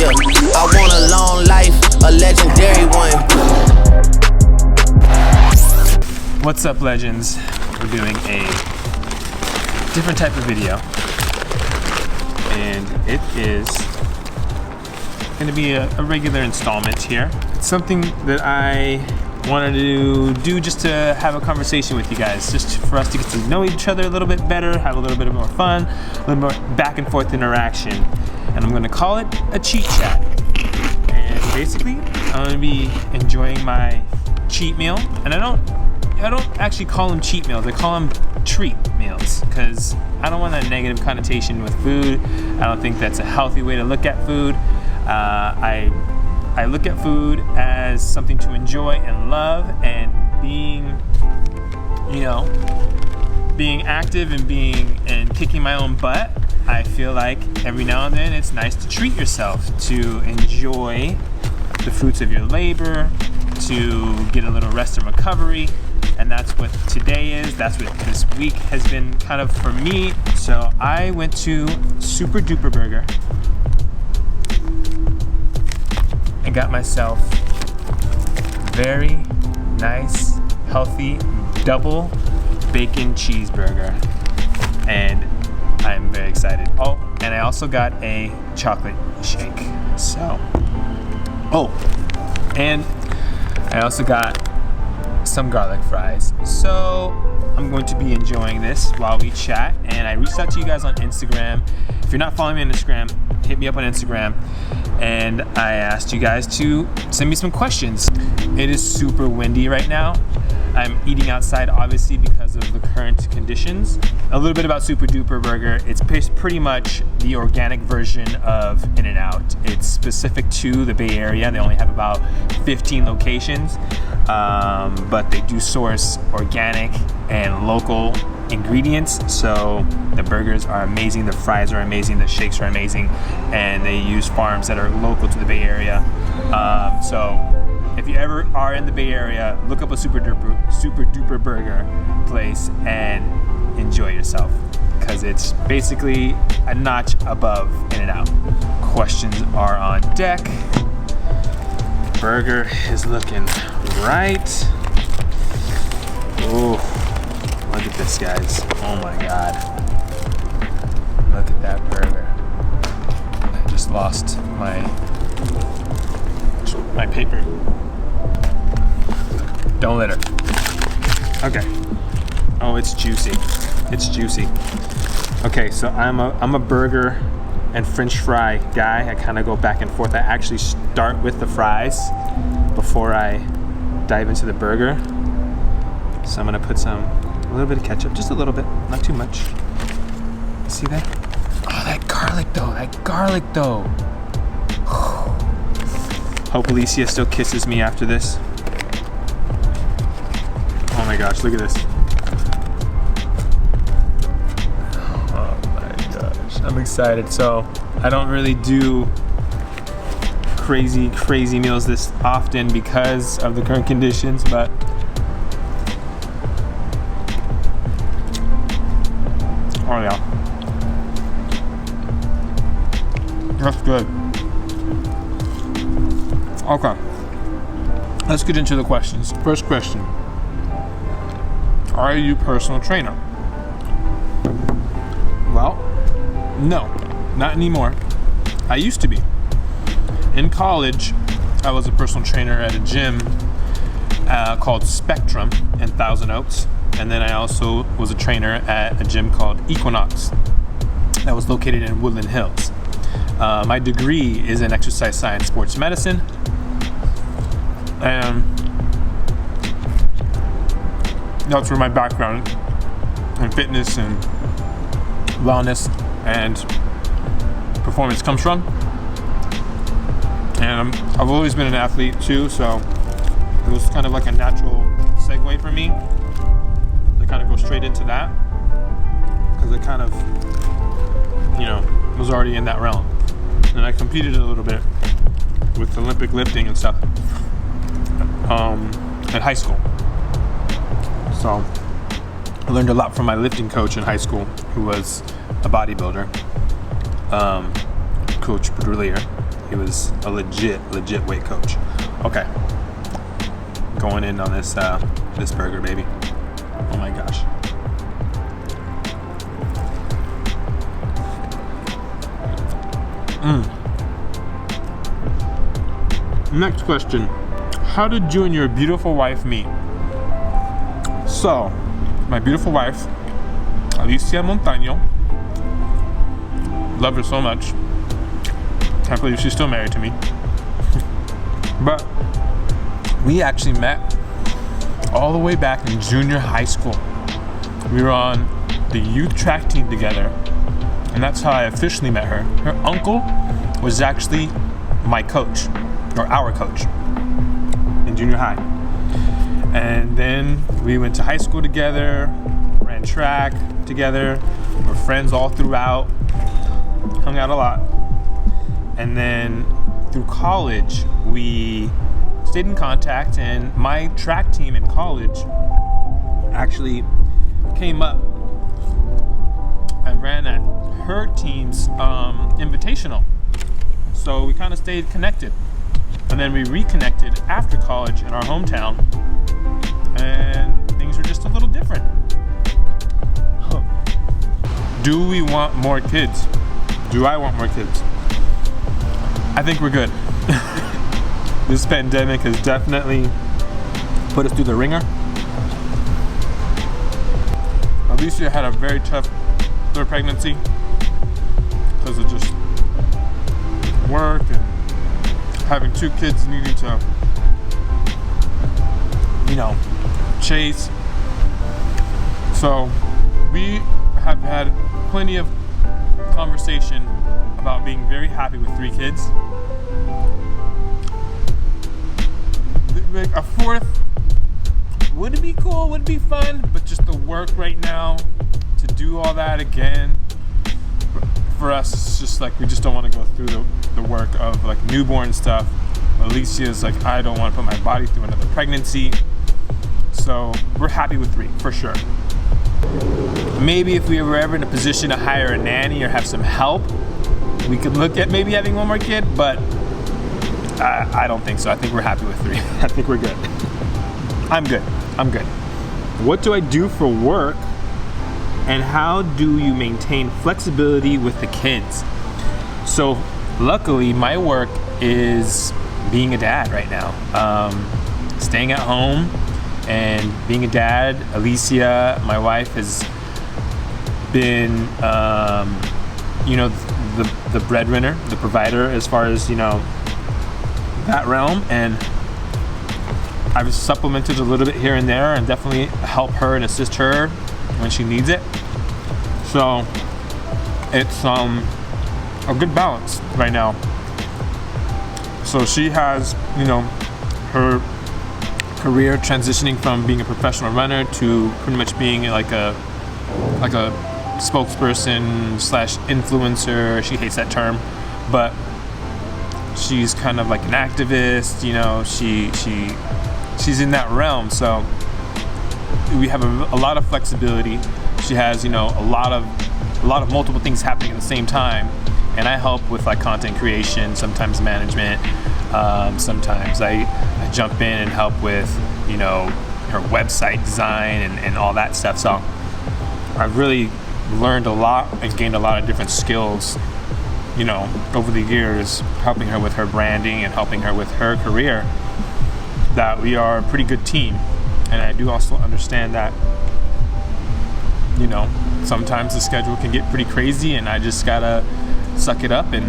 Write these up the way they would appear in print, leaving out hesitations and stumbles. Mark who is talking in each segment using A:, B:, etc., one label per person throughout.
A: Yeah, I want a long life, a legendary one.
B: What's up, legends? We're doing a different type of video, and it is going to be a regular installment here. It's something that I wanted to do just to have a conversation with you guys, just for us to get to know each other a little bit better, have a little bit more fun, a little more back and forth interaction. And I'm going to call it a cheat chat. And basically, I'm going to be enjoying my cheat meal, and I don't actually call them cheat meals. I call them treat meals, because I don't want a negative connotation with food. I don't think that's a healthy way to look at food. I look at food as something to enjoy and love, and being active and kicking my own butt. I feel like every now and then it's nice to treat yourself, to enjoy the fruits of your labor, to get a little rest and recovery. And that's what today is. That's what this week has been kind of for me. So I went to Super Duper Burger and got myself very nice, healthy, double bacon cheeseburger. And I'm very excited. Oh, and I also got a chocolate shake. So, and I also got some garlic fries. So I'm going to be enjoying this while we chat. And I reached out to you guys on Instagram. If you're not following me on Instagram, hit me up on Instagram. And I asked you guys to send me some questions. It is super windy right now. I'm eating outside, obviously, because of the current conditions. A little bit about Super Duper Burger. It's pretty much the organic version of In-N-Out. It's specific to the Bay Area. They only have about 15 locations, but they do source organic and local ingredients. So the burgers are amazing, the fries are amazing, the shakes are amazing, and they use farms that are local to the Bay Area. So if you ever are in the Bay Area, look up a Super Duper Burger place and enjoy yourself, because it's basically a notch above In-N-Out. Questions are on deck. Burger is looking right. Ooh, look at this, guys. Oh my God. Look at that burger. I just lost my paper. Don't litter. Okay. Oh, it's juicy. It's juicy. Okay, so I'm a burger and French fry guy. I kind of go back and forth. I actually start with the fries before I dive into the burger. So I'm gonna put a little bit of ketchup, just a little bit, not too much. See that? Oh, that garlic though. Hope Alicia still kisses me after this. Oh my gosh, look at this. Oh my gosh, I'm excited. So I don't really do crazy meals this often because of the current conditions, but oh yeah, that's good. Okay, let's get into the questions. First question: are you a personal trainer? Well, no, not anymore. I used to be. In college, I was a personal trainer at a gym called Spectrum in Thousand Oaks. And then I also was a trainer at a gym called Equinox that was located in Woodland Hills. My degree is in exercise science, sports medicine. And that's where my background in fitness and wellness and performance comes from. And I've always been an athlete too, so it was kind of like a natural segue for me to kind of go straight into that, because it kind of, was already in that realm. And I competed a little bit with Olympic lifting and stuff in high school. So I learned a lot from my lifting coach in high school, who was a bodybuilder, Coach Brullier. He was a legit weight coach. Okay, going in on this this burger, baby. Oh my gosh. Next question. How did you and your beautiful wife meet? So, my beautiful wife, Alicia Montaño, love her so much. Can't believe she's still married to me. But we actually met all the way back in junior high school. We were on the youth track team together, and that's how I officially met her. Her uncle was actually my coach, or our coach, in junior high. And then we went to high school together, ran track together, were friends all throughout, hung out a lot. And then through college, we stayed in contact, and my track team in college actually came up. I ran at her team's invitational. So we kind of stayed connected. And then we reconnected after college in our hometown, and things were just a little different. Do we want more kids? Do I want more kids? I think we're good. This pandemic has definitely put us through the ringer. Alicia had a very tough third pregnancy because of just work and having two kids needing to, chase. So we have had plenty of conversation about being very happy with 3 kids. Like a 4th would be cool, would be fun, but just the work right now to do all that again, for us, it's just like we just don't want to go through the work of like newborn stuff. Alicia's like, I don't want to put my body through another pregnancy. So we're happy with 3 for sure. Maybe if we were ever in a position to hire a nanny or have some help, we could look at maybe having one more kid, but I don't think so. I think we're happy with 3. I think we're good. I'm good. What do I do for work, and how do you maintain flexibility with the kids? So luckily my work is being a dad right now. Staying at home and being a dad. Alicia, my wife, has been the breadwinner, the provider, as far as that realm, and I've supplemented a little bit here and there and definitely help her and assist her when she needs it. So it's a good balance right now. So she has her career transitioning from being a professional runner to pretty much being like a spokesperson / influencer. She hates that term, but she's kind of like an activist. She's in that realm. So we have a lot of flexibility. She has a lot of multiple things happening at the same time, and I help with like content creation, sometimes management. Sometimes I jump in and help with her website design and all that stuff. So I've really learned a lot and gained a lot of different skills over the years, helping her with her branding and helping her with her career, that we are a pretty good team. And I do also understand that sometimes the schedule can get pretty crazy, and I just gotta suck it up and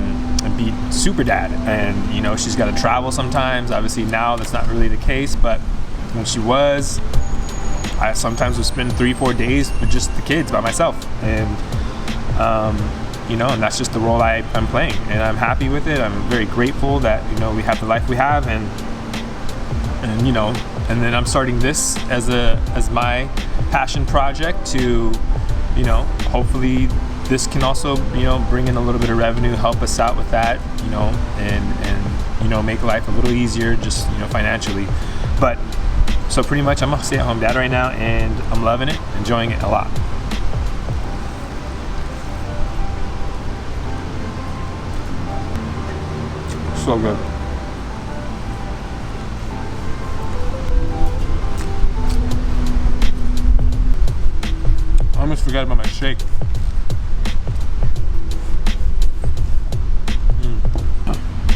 B: be super dad. And she's gotta travel sometimes. Obviously now that's not really the case, but when she was, I sometimes would spend 3-4 days with just the kids by myself, and and that's just the role I'm playing, and I'm happy with it. I'm very grateful that we have the life we have, and then I'm starting this as my passion project to hopefully this can also bring in a little bit of revenue, help us out with that, and make life a little easier just financially. But so pretty much I'm a stay-at-home dad right now, and I'm loving it, enjoying it a lot. so good. I almost forgot about my shake.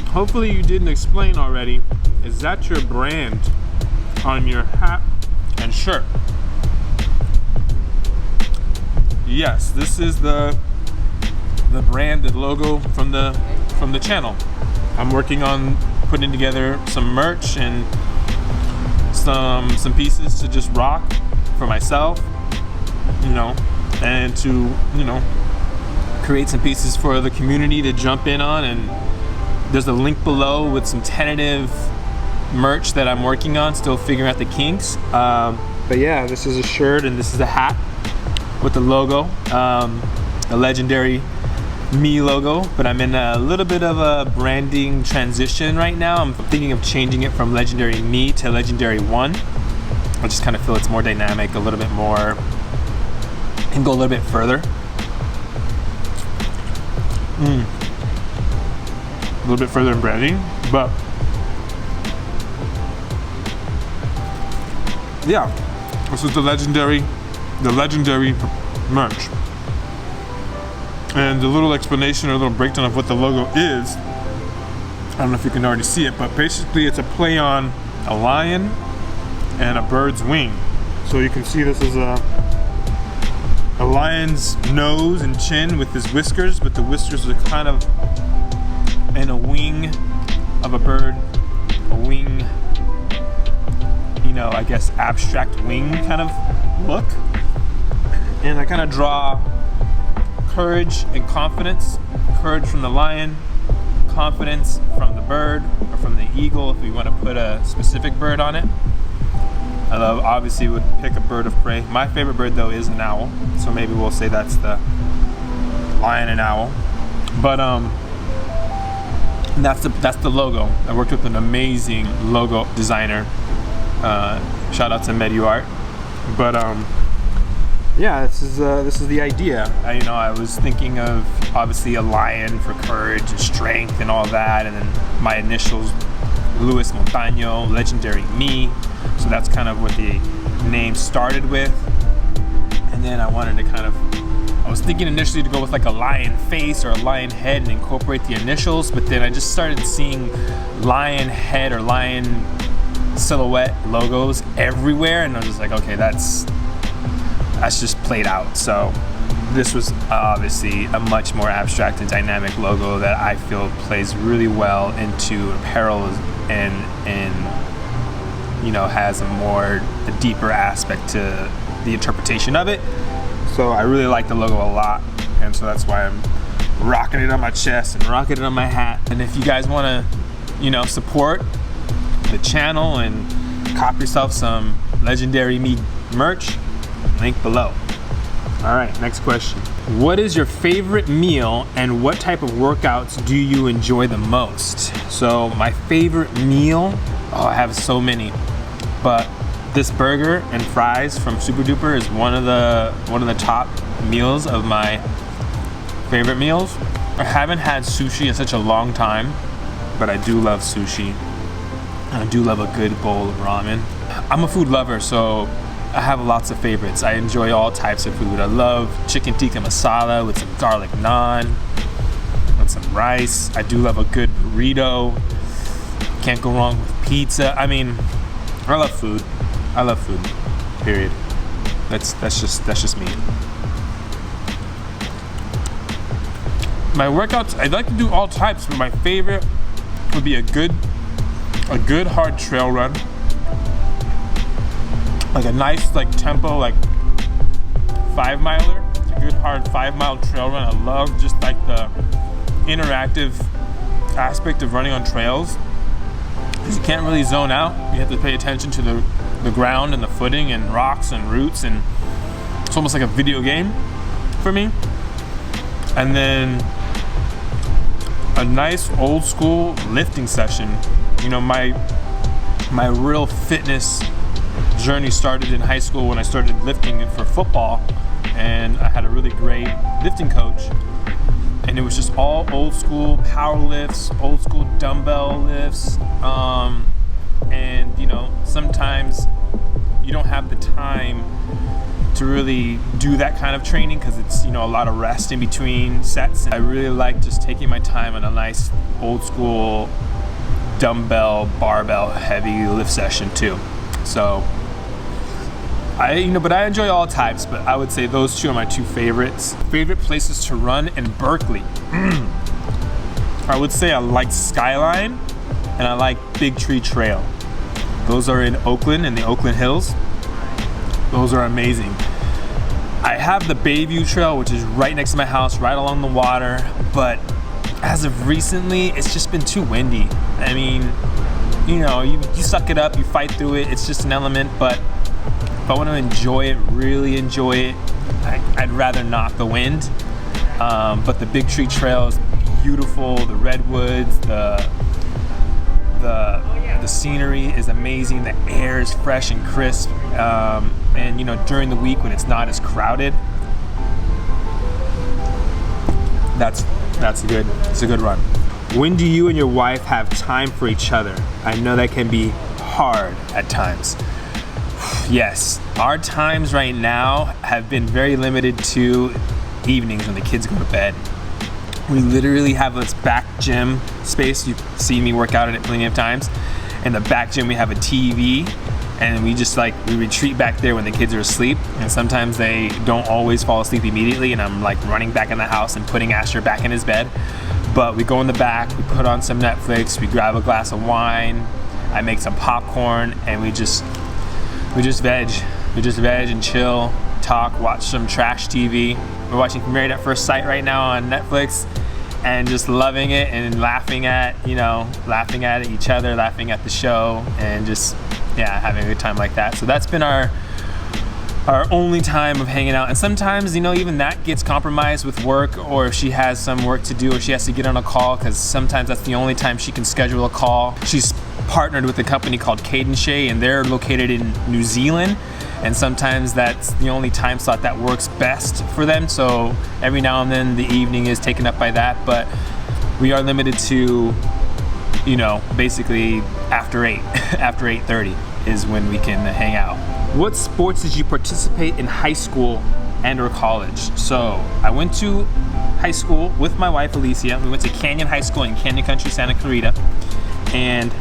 B: Hopefully you didn't explain already. Is that your brand on your hat and shirt? Yes, this is the branded logo from the channel. I'm working on putting together some merch and some pieces to just rock for myself, and to, create some pieces for the community to jump in on. And there's a link below with some tentative merch that I'm working on, still figuring out the kinks. But yeah, this is a shirt and this is a hat with the logo, the legendary me logo. But I'm in a little bit of a branding transition right now. I'm thinking of changing it from legendary me to legendary one. I just kind of feel it's more dynamic, a little bit more, and go a little bit further. A little bit further in branding, but yeah, this is the legendary merch. And the little explanation or a little breakdown of what the logo is, I don't know if you can already see it, but basically it's a play on a lion and a bird's wing. So you can see this is a lion's nose and chin with his whiskers, but the whiskers are kind of in a wing of a bird, a wing, I guess abstract wing kind of look. And I kind of draw courage and confidence. Courage from the lion, confidence from the bird, or from the eagle if we want to put a specific bird on it. I obviously would pick a bird of prey. My favorite bird though is an owl, so maybe we'll say that's the lion and owl. But that's the logo. I worked with an amazing logo designer. Shout out to MeduArt. But yeah, this is the idea. I was thinking of obviously a lion for courage and strength and all that, and then my initials, Luis Montaño, legendary me. So that's kind of what the name started with. And then I was thinking initially to go with like a lion face or a lion head and incorporate the initials, but then I just started seeing lion head or lion silhouette logos everywhere, and I was just like, okay, that's just played out. So this was obviously a much more abstract and dynamic logo that I feel plays really well into apparel and has a deeper aspect to the interpretation of it. So I really like the logo a lot, and so that's why I'm rocking it on my chest and rocking it on my hat. And if you guys want to, support the channel and cop yourself some legendary me merch, link below. All right, next question. What is your favorite meal and what type of workouts do you enjoy the most? So my favorite meal, I have so many, but this burger and fries from Super Duper is one of the top meals of my favorite meals. I haven't had sushi in such a long time, but I do love sushi. I do love a good bowl of ramen. I'm a food lover, so I have lots of favorites. I enjoy all types of food. I love chicken tikka masala with some garlic naan, with some rice. I do love a good burrito. Can't go wrong with pizza. I love food. I love food. Period. That's just me. My workouts, I'd like to do all types, but my favorite would be a good hard trail run. Like a nice tempo 5-miler. It's a good hard 5-mile trail run. I love just the interactive aspect of running on trails, because you can't really zone out. You have to pay attention to the ground and the footing and rocks and roots, and it's almost like a video game for me. And then a nice old school lifting session. My real fitness journey started in high school when I started lifting for football, and I had a really great lifting coach, and it was just all old school power lifts, old school dumbbell lifts, and you know, sometimes you don't have the time to really do that kind of training because it's, you know, a lot of rest in between sets. I really like just taking my time on a nice old school dumbbell, barbell heavy lift session too. So but I enjoy all types, but I would say those two are my two favorites. Favorite places to run in Berkeley. I would say I like Skyline and I like Big Tree Trail. Those are in Oakland, in the Oakland Hills. Those are amazing. I have the Bayview Trail, which is right next to my house, right along the water, but as of recently, it's just been too windy. I mean, you know, you suck it up, you fight through it, it's just an element, but if I want to enjoy it, really enjoy it, I'd rather not the wind. But the Big Tree Trail is beautiful, the redwoods, the scenery is amazing, the air is fresh and crisp, and you know, during the week when it's not as crowded, it's a good run. When do you and your wife have time for each other? I know that can be hard at times. Yes, our times right now have been very limited to evenings when the kids go to bed. We literally have this back gym space. You've seen me work out in it plenty of times. In the back gym, we have a TV, and we retreat back there when the kids are asleep. And sometimes they don't always fall asleep immediately, and I'm like running back in the house and putting Asher back in his bed. But we go in the back, we put on some Netflix, we grab a glass of wine, I make some popcorn, and we just veg. We just veg and chill, talk, watch some trash TV. We're watching Married at First Sight right now on Netflix, and just loving it and laughing at each other, laughing at the show, and just, yeah, having a good time like that. So that's been our only time of hanging out. And sometimes, you know, even that gets compromised with work, or if she has some work to do, or she has to get on a call, because sometimes that's the only time she can schedule a call. She's partnered with a company called Caden Shea, and they're located in New Zealand. And sometimes that's the only time slot that works best for them. So every now and then the evening is taken up by that, but we are limited to, you know, basically after 8, after 8:30 is when we can hang out. What sports did you participate in high school and or college? So I went to high school with my wife, Alicia. We went to Canyon High School in Canyon Country, Santa Clarita. And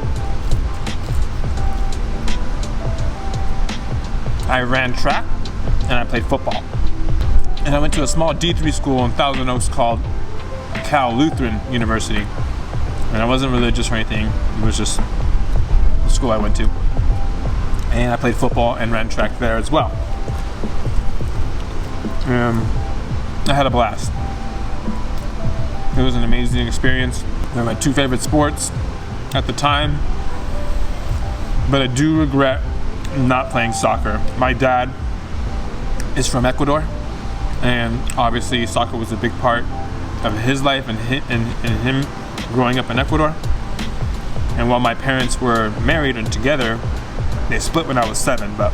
B: I ran track and I played football. And I went to a small D3 school in Thousand Oaks called Cal Lutheran University. And I wasn't religious or anything, it was just the school I went to. And I played football and ran track there as well. I had a blast. It was an amazing experience. They're my two favorite sports at the time. But I do regret not playing soccer. My dad is from Ecuador, and obviously soccer was a big part of his life and him growing up in Ecuador. And while my parents were married and together, they split when I was 7, but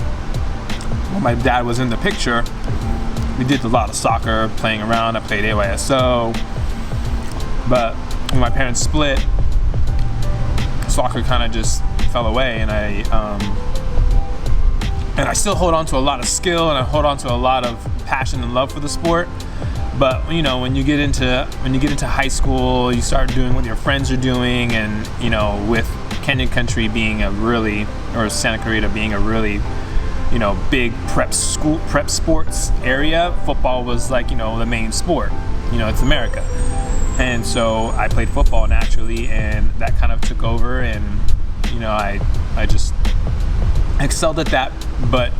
B: when my dad was in the picture, we did a lot of soccer, playing around. I played AYSO, but when my parents split, soccer kind of just fell away, and I still hold on to a lot of skill, and I hold on to a lot of passion and love for the sport. But you know, when you get into high school, you start doing what your friends are doing, and you know, with Canyon Country being or Santa Clarita being a really, you know, big prep sports area, football was like, you know, the main sport. You know, it's America. And so I played football naturally, and that kind of took over, and you know, I just excelled at that. But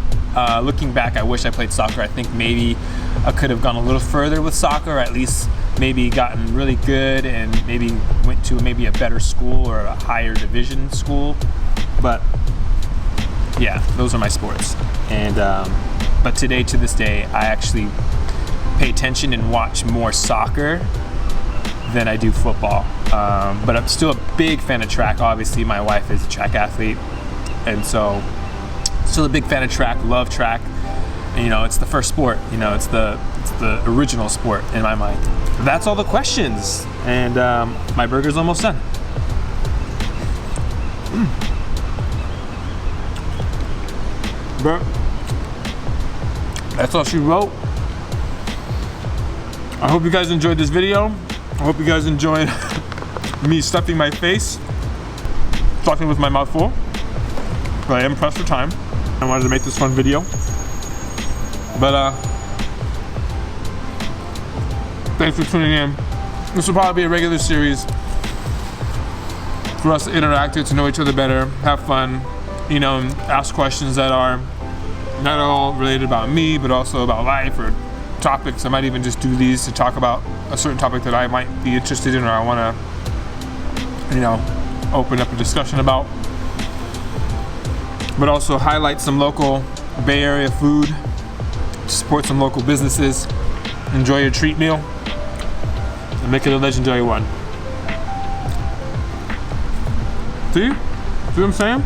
B: looking back, I wish I played soccer. I think maybe I could have gone a little further with soccer, or at least maybe gotten really good and maybe went to maybe a better school or a higher division school. But yeah, those are my sports. And but to this day, I actually pay attention and watch more soccer than I do football. But I'm still a big fan of track. Obviously, my wife is a track athlete, and so still a big fan of track, love track. And, you know, it's the first sport, you know, it's the original sport in my mind. That's all the questions, and my burger's almost done. But that's all she wrote. I hope you guys enjoyed this video. I hope you guys enjoyed me stuffing my face, talking with my mouth full. But I am pressed for time. I wanted to make this fun video. But thanks for tuning in. This will probably be a regular series for us to interact, to know each other better, have fun, you know, and ask questions that are not all related about me, but also about life or topics. I might even just do these to talk about a certain topic that I might be interested in or I want to, you know, open up a discussion about. But also highlight some local Bay Area food, support some local businesses, enjoy your treat meal, and make it a legendary one. See? See what I'm saying?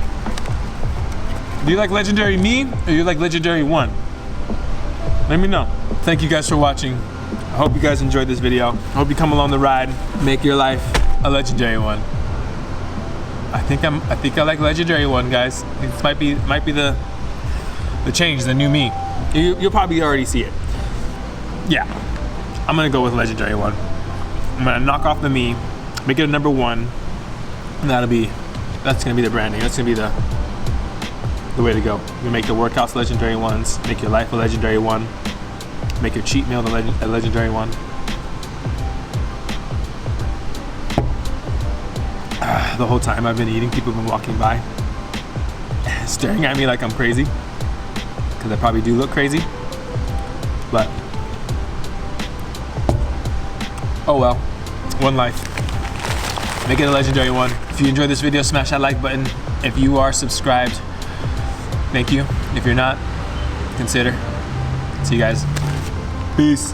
B: Do you like legendary me or do you like legendary one? Let me know. Thank you guys for watching. I hope you guys enjoyed this video. I hope you come along the ride, make your life a legendary one. I think I like legendary one, guys. This might be the change, the new me. You'll probably already see it. Yeah, I'm gonna go with legendary one. I'm gonna knock off the me, make it a number one, and that's gonna be the branding. That's gonna be the way to go. You make your workouts legendary ones, make your life a legendary one, make your cheat meal a legendary one. The whole time I've been eating, people have been walking by, staring at me like I'm crazy, because I probably do look crazy, but oh well, one life. Make it a legendary one. If you enjoyed this video, smash that like button. If you are subscribed, thank you. If you're not, consider. See you guys. Peace.